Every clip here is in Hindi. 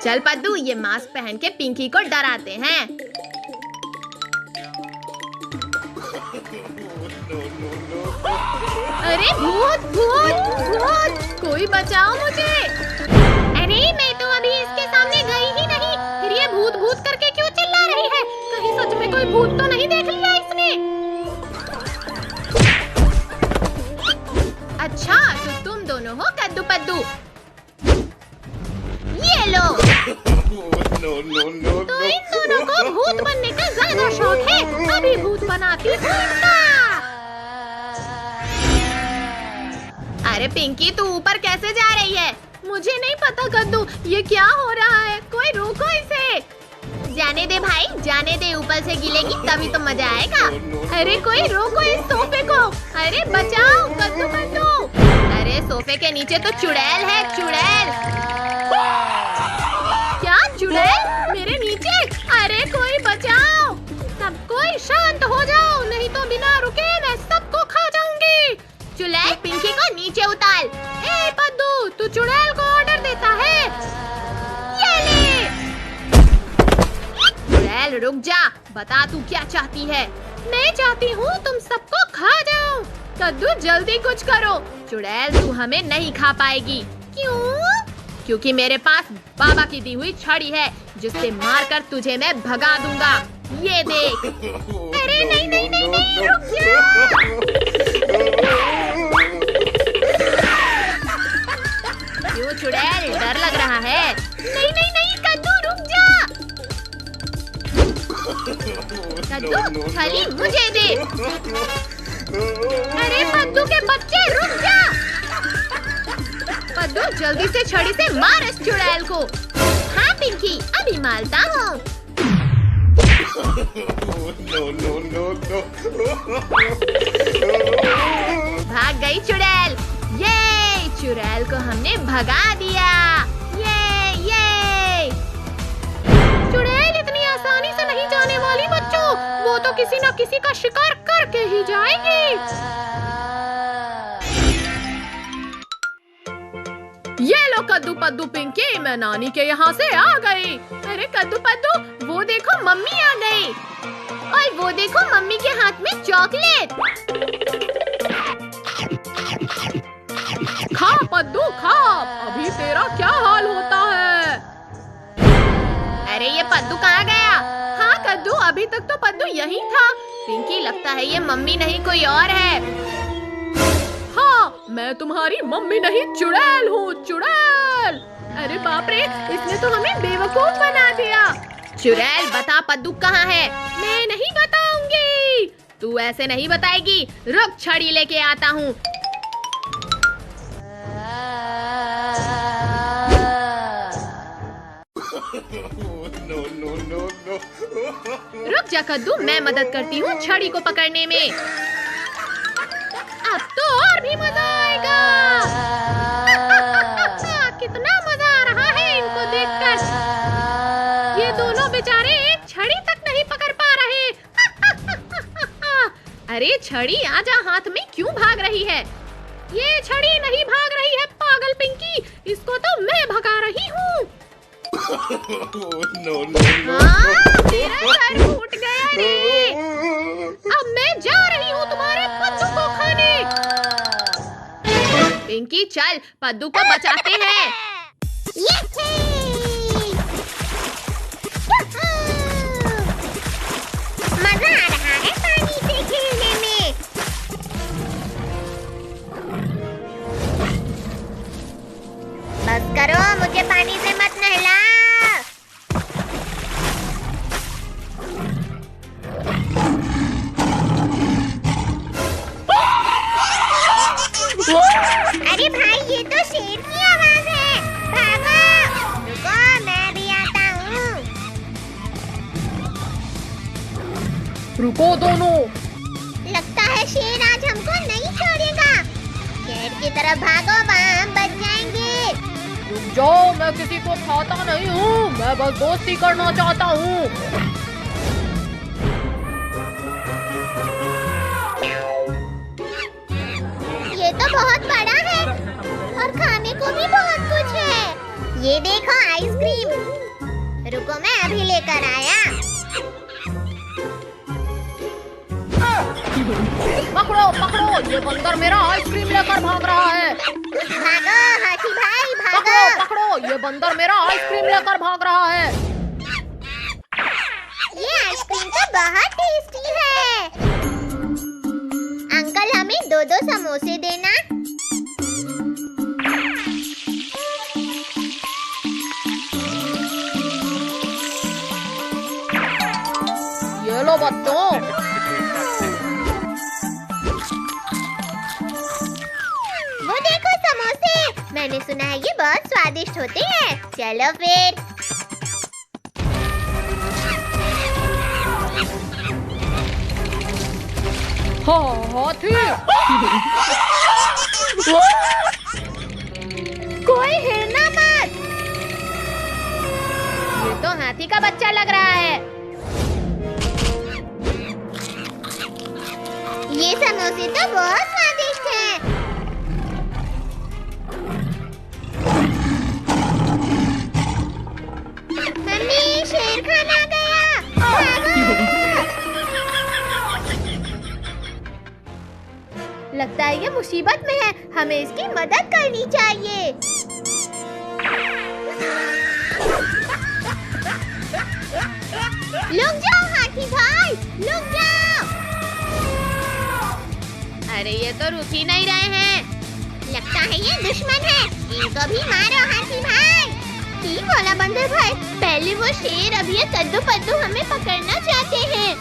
चल पद्दू, ये मास्क पहन के पिंकी को डराते हैं। अरे भूत भूत भूत, कोई बचाओ मुझे। अरे मैं तो अभी इसके सामने गई ही नहीं, फिर ये भूत भूत करके क्यों चिल्ला रही है? कहीं सच में कोई भूत तो नहीं देख लिया इसने? अच्छा, तो तुम दोनों हो कद्दू पद्दू। ये लो। तो इन दोनों को भूत बनने का ज्यादा शौक है, अभी भूत बनाती हूँ इनका। अरे पिंकी, तू ऊपर कैसे जा रही है? मुझे नहीं पता कद्दू, ये क्या हो रहा है? कोई रोको इसे। जाने दे भाई, जाने दे, ऊपर से गिलेगी तभी तो मजा आएगा। अरे कोई रोको इस सोफे को। अरे बचाओ कद्दू कद्दू। अरे सोफे के नीचे तो चुड़ैल है, चुड़ैल। क्या चुड़ैल मेरे नीचे? अरे कोई बचाओ। सब कोई शांत हो जाओ, नहीं तो बिना रुके मैं सबको खा जाऊंगी। चुड़ैल, पिंकी को नीचे उतार। ए पद्दू, तू चुड़ैल को ऑर्डर देता है? ये ले। चुड़ैल रुक जा, बता तू क्या चाहती है? मैं चाहती हूँ तुम सबको खा जाऊं। कद्दू जल्दी कुछ करो। चुड़ैल, तू हमें नहीं खा पाएगी। क्यों? क्योंकि मेरे पास बाबा की दी हुई छड़ी है, जिससे मारकर तुझे मैं भगा दूंगा। ये देख। अरे नहीं नहीं नहीं नहीं, रुक जा। क्यों चुड़ैल, डर लग रहा है? नहीं नहीं नहीं कद्दू, रुक जा। कद्दू, छड़ी मुझे दे। अरे पद्दू के बच्चे, रुक जा। पद्दू जल्दी से छड़ी से मार इस चुड़ैल को। हाँ पिंकी, अभी मारता हूँ। भाग गई चुड़ैल। ये चुड़ैल को हमने भगा दिया। ये चुड़ैल इतनी आसानी से नहीं जाने वाली बच्चों, वो तो किसी न किसी का शिकार करके ही जाएगी। ये लो कद्दू पद्दू पिंकी, मैं नानी के यहाँ से आ गई। अरे कद्दू पद्दू, वो देखो मम्मी आ गई। और वो देखो मम्मी के हाथ में चॉकलेट। खा पद्दू खा, अभी तेरा क्या हाल होता है? अरे ये पद्दू कहाँ गया? हाँ कद्दू, अभी तक तो पद्दू यहीं था। पिंकी, लगता है ये मम्मी नहीं कोई और है। हाँ, मैं तुम्हारी मम्मी नहीं, चुड़ैल हूँ, चुड़ैल। अरे बाप रे, इसने तो हमें बेवकूफ बना दिया। चुड़ैल, बता पद्दू कहाँ है? मैं नहीं बताऊंगी। तू ऐसे नहीं बताएगी, रुक छड़ी लेके आता हूँ। रुक जा कद्दू, मैं मदद करती हूँ छड़ी को पकड़ने में। अब तो और भी मजा आएगा। कितना मजा आ रहा है इनको देखकर। ये दोनों बेचारे एक छड़ी तक नहीं पकड़ पा रहे। अरे छड़ी, आजा, हाथ में क्यों भाग रही है? ये छड़ी नहीं भाग रही है पागल पिंकी, इसको तो मैं भगा रही हूँ। मेरा सर फूट गया रे। अब मैं जा रही हूँ तुम्हारे पद्दू को खाने। पिंकी चल, पद्दू को बचाते हैं। मजा आ रहा है पानी से खेलने में। बस करो, मुझे पानी से मत नहला। अरे भाई, ये तो शेर की आवाज है। भागो। रुको, मैं भी आता हूँ। रुको दोनों। लगता है शेर आज हमको नहीं छोड़ेगा। शेर की तरफ भागो, वहाँ हम बच जाएंगे। रुक जाओ, मैं किसी को खाता नहीं हूँ, मैं बस दोस्ती करना चाहता हूँ। ये तो बहुत बड़ा है और खाने को भी बहुत कुछ है। ये देखो आइसक्रीम। रुको मैं अभी लेकर आया। पकड़ो पकड़ो, ये बंदर मेरा आइसक्रीम लेकर भाग रहा है। भागो हाथी भाई भागो। पकड़ो पकड़ो, ये बंदर मेरा आइसक्रीम लेकर भाग रहा है। ये आइसक्रीम तो बहुत टेस्टी है। अंकल हमें 2-2 समोसे देना। ये लो बच्चों। वो देखो समोसे, मैंने सुना है ये बहुत स्वादिष्ट होते हैं। चलो फिर। हाथी। कोई हिलना मत। ये तो हाथी का बच्चा लग रहा है। ये समोसे तो बहुत स्वादिष्ट हैं। मम्मी शेर खान आ गया। भागो। लगता है ये मुसीबत में है, हमें इसकी मदद करनी चाहिए। रुक जाओ हाथी भाई, रुक जाओ। अरे ये तो रुक ही नहीं रहे हैं। लगता है ये दुश्मन है, इनको भी मारो हाथी भाई। ठीक बोला बंदर भाई, पहले वो शेर अब ये कद्दू पद्दू हमें पकड़ना चाहते हैं।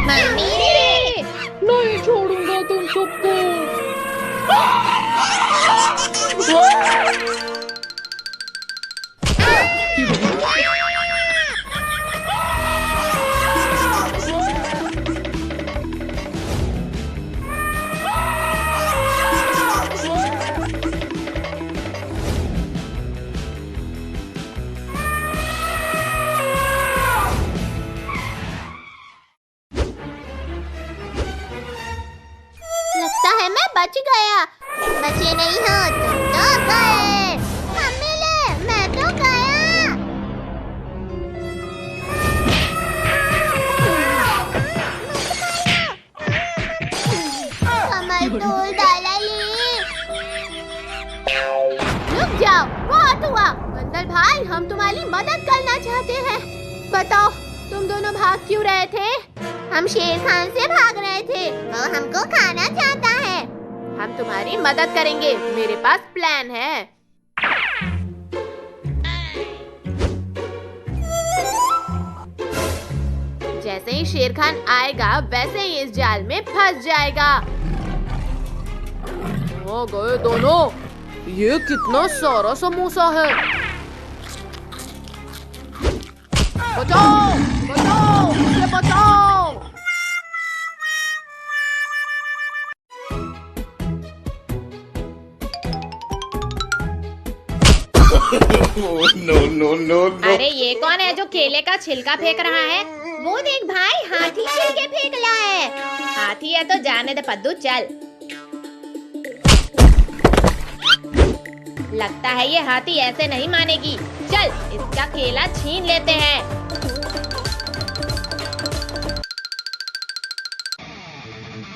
मम्मी नहीं छोड़ूंगा तुम सबको। लगता है मैं बच गया। बचे नहीं हो तुम तो गए। मम्मी ले, मैं तो गया। कमर तोड़ डाला ये। रुक जाओ, बहुत हुआ। बंदर भाई, हम तुम्हारी मदद करना चाहते हैं। बताओ, तुम दोनों भाग क्यों रहे थे? हम शेर खान से भाग रहे थे, वो हमको खाना चाहता है। हम तुम्हारी मदद करेंगे, मेरे पास प्लान है। जैसे ही शेर खान आएगा, वैसे ही इस जाल में फंस जाएगा। हो गए दोनों। ये कितना सारा समोसा है। बचाओ बचाओ, मुझे बचाओ। No, no, no, no. अरे ये कौन है जो केले का छिलका फेंक रहा है? वो देख भाई, हाथी छिलके फेंक रहा है। हाथी है तो जाने दे पद्दू, चल। लगता है ये हाथी ऐसे नहीं मानेगी। चल, इसका केला छीन लेते हैं।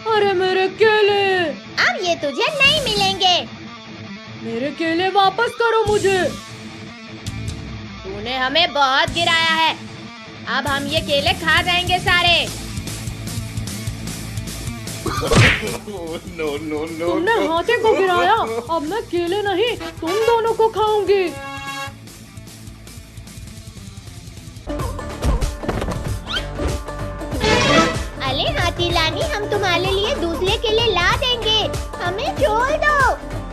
अरे मेरे केले! अब ये तुझे नहीं मिलेंगे। मेरे केले वापस करो मुझे। तूने हमें बहुत गिराया है, अब हम ये केले खा जाएंगे सारे। No, no, no. तुमने हाथी को गिराया, अब मैं केले नहीं, तुम दोनों को खाऊंगी। अरे हाथी लानी, हम तुम्हारे लिए दूसरे केले ला देंगे, हमें छोड़ दो।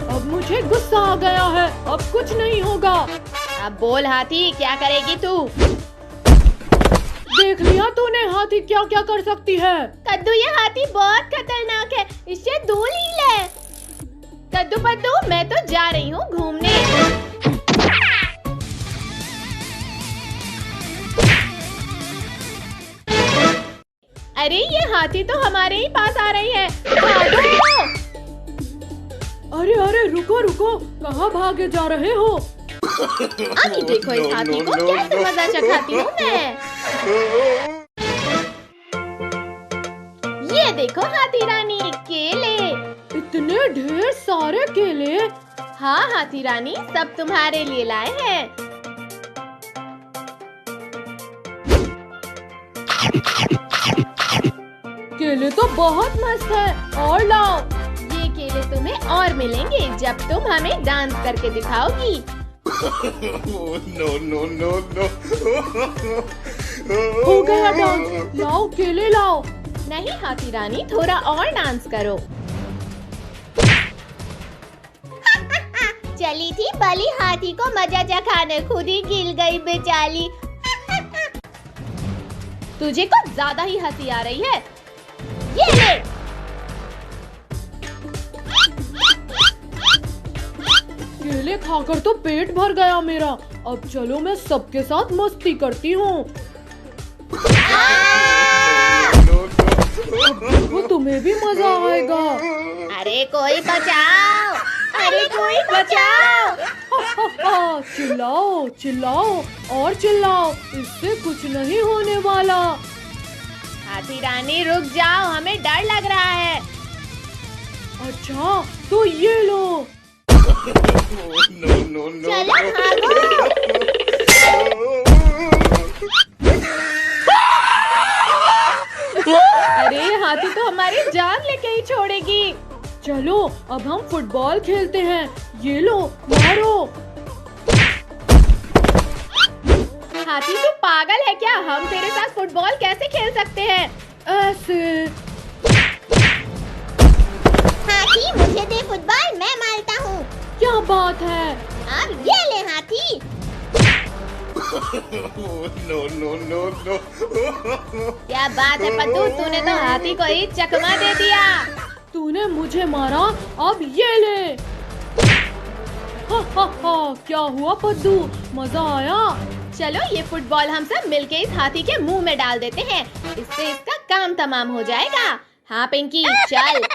अब मुझे गुस्सा आ गया है, अब कुछ नहीं होगा। अब बोल हाथी, क्या करेगी तू? देख लिया तूने हाथी क्या क्या कर सकती है। कद्दू, ये हाथी बहुत खतरनाक है, इससे दूर ही ले। कद्दू पद्दू, मैं तो जा रही हूँ घूमने। अरे ये हाथी तो हमारे ही पास आ रही है। भागो! अरे अरे रुको रुको, कहाँ भागे जा रहे हो? अभी देखो इस हाथी को कैसे मजा चखाती हूँ मैं। ये देखो हाथी रानी, केले। इतने ढेर सारे केले। हाँ हाथी रानी, सब तुम्हारे लिए लाए हैं। केले तो बहुत मस्त है, और लाओ। ये केले तुम्हें और मिलेंगे जब तुम हमें डांस करके दिखाओगी। No, no, no, no. हो गया डांस, लाओ केले लाओ। नहीं हाथी रानी, थोड़ा और डांस करो। चली थी बली हाथी को मजा चखाने, खुद ही गिर गई बेचारी। तुझे कुछ ज्यादा ही हंसी आ रही है। ये ले। केले खाकर तो पेट भर गया मेरा। अब चलो मैं सबके साथ मस्ती करती हूँ। वो तुम्हें भी मजा आएगा। अरे कोई बचाओ, अरे कोई बचाओ। चिल्लाओ चिल्लाओ और चिल्लाओ, इससे कुछ नहीं होने वाला। हाथी रानी रुक जाओ, हमें डर लग रहा है। अच्छा तो ये लो। No, no, no. चलो भागो। अरे हाथी तो हमारी जान लेके ही छोड़ेगी। चलो अब हम फुटबॉल खेलते हैं। ये लो मारो। हाथी तू पागल है क्या? हम तेरे साथ फुटबॉल कैसे खेल सकते हैं? ऐसे। हाथी मुझे दे फुटबॉल, मैं मारता हूँ। क्या बात है? अब ये ले हाथी। No, no, no, no. क्या बात है पद्दू, तूने तो हाथी को ही चकमा दे दिया। तूने मुझे मारा, अब ये ले। हा हा हा, क्या हुआ पद्दू, मजा आया? चलो ये फुटबॉल हम सब मिलके इस हाथी के मुंह में डाल देते हैं, इससे इसका काम तमाम हो जाएगा। हाँ पिंकी चल।